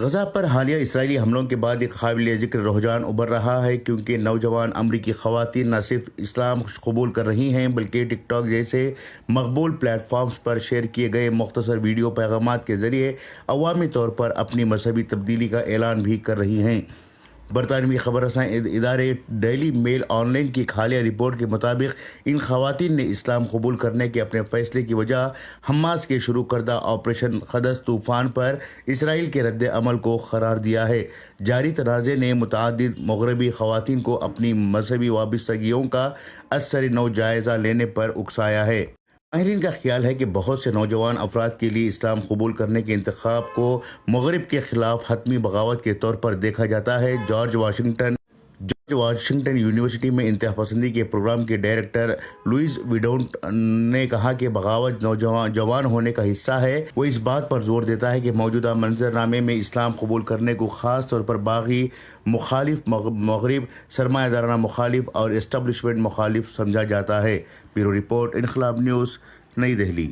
غزہ پر حالیہ اسرائیلی حملوں کے بعد ایک قابل ذکر رجحان ابھر رہا ہے، کیونکہ نوجوان امریکی خواتین نہ صرف اسلام قبول کر رہی ہیں بلکہ ٹک ٹاک جیسے مقبول پلیٹ فارمز پر شیئر کیے گئے مختصر ویڈیو پیغامات کے ذریعے عوامی طور پر اپنی مذہبی تبدیلی کا اعلان بھی کر رہی ہیں۔ برطانوی خبر رساں ادارے ڈیلی میل آن لائن کی ایک حالیہ رپورٹ کے مطابق ان خواتین نے اسلام قبول کرنے کے اپنے فیصلے کی وجہ حماس کے شروع کردہ آپریشن قدس طوفان پر اسرائیل کے رد عمل کو قرار دیا ہے۔ جاری تنازع نے متعدد مغربی خواتین کو اپنی مذہبی وابستگیوں کا ازسر نو جائزہ لینے پر اکسایا ہے۔ ماہرین کا خیال ہے کہ بہت سے نوجوان افراد کے لیے اسلام قبول کرنے کے انتخاب کو مغرب کے خلاف حتمی بغاوت کے طور پر دیکھا جاتا ہے۔ جارج واشنگٹن یونیورسٹی میں انتہا پسندی کے پروگرام کے ڈائریکٹر لوئز ویڈونٹ نے کہا کہ بغاوت جوان ہونے کا حصہ ہے۔ وہ اس بات پر زور دیتا ہے کہ موجودہ منظرنامے میں اسلام قبول کرنے کو خاص طور پر باغی مخالف، مغرب سرمایہ دارانہ مخالف اور اسٹیبلشمنٹ مخالف سمجھا جاتا ہے۔ بیورو رپورٹ، انقلاب نیوز، نئی دہلی۔